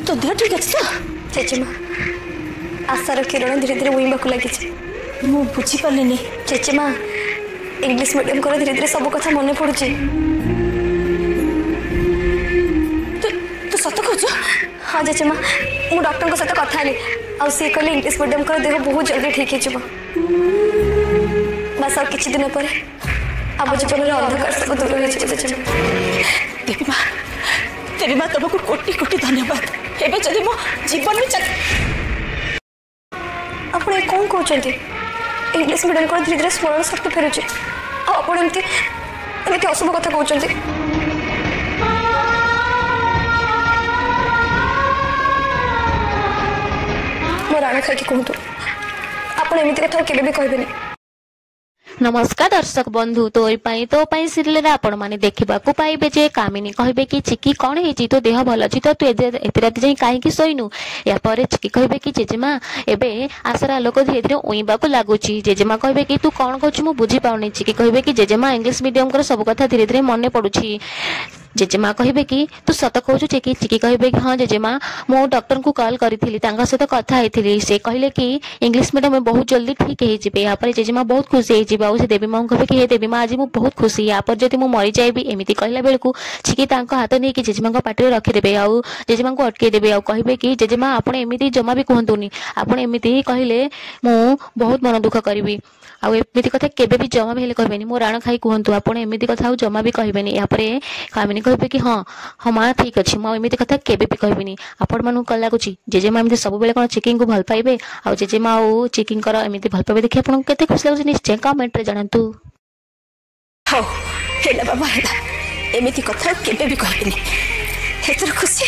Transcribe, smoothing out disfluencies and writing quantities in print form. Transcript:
तो देह ठीक अच्छे तो चेचेमा आशार किरण धीरे धीरे उइबा को लगी मु बुझी पालिनी चेचेमा इंग्लिश मीडियम कर धीरे धीरे सब कथा मन पड़ुची तू सत कहू हाँ चेचेमा मु डॉक्टर सहित कथा हेली आ सी कहले इंग्लिश मीडियम कर देह बहुत जल्दी ठीक हो बस और किछि दिन पर अब जीवन अंधकार सब दूर हो चेचेमा तेरी माँ तुमको कोटि कोटि धन्यवाद एबे जदि मो जीवन में आप कौन कहते इंग्लिश मीडियम कर धीरे धीरे स्मरण शक्ति फेरुचे आपमती अशुभ कथा कहते मो राणा खाई कहतु आपमती कथा केवे भी कहबेनी। नमस्कार दर्शक बंधु तो सीरियल आपण माने देखा पाइबे जे कामिनी कहे कि चिकी कौन है तो देह भल अच्छी तो तू एत रात जाए कहीं शोनु यापर चिकी कहे कि जेजेमा एवं आशार आलोक धीरे धीरे उइबा को लगुच जेजेमा कहे कि तू कौन कहू मुझे बुझी पाऊनी चिकी कहे कि जेजेमा इंग्लिश मीडियम कर सब कथा धीरे धीरे मन पड़ुछि जेजेमा कहे कि तू सत कहू चिकी चिकी कहे कि हाँ जेजेमा मो डॉक्टर को कॉल करी सहित कथा होती से कहले कि इंग्लिश मीडियम में बहुत जल्दी ठीक हो यापर जेजेमा बहुत खुशी हो देवी माँ कहे कि हे देवी माँ आज मुझे बहुत खुशी यापर जब मुझे मरी जाए एमती कहला बेलू चिकी हाथ नहीं कि जेजेमा पाटे रखिदेवे आउ जेजेमा को अटकईदेवे आ कहे कि जेजेमा आप एमती जमा भी कहतुनि आपड़ एमती कहले मु बहुत मन दुख करी आमती कथा केवे भी जमा भी कहबेनि मो राण खाई कहतु आप एमती कथा जमा भी कहबेनि यापर कामिनी कहे कि हाँ हाँ माँ ठीक अच्छे मुझे कथा केवे भी कहबेनि आपण मानू कल लगुच जेजेमा एमती सब बेले कौन चिकी को भल पाइबे आ जेजेमा आउ चिकी एमती भल पाइबे देखिए आपको केते खुशी लगुच निश्चय कमेंट रे जानतु। हाँ हेला बाबा हेला एमती कथा केवे भी कहबेनि एतर खुशी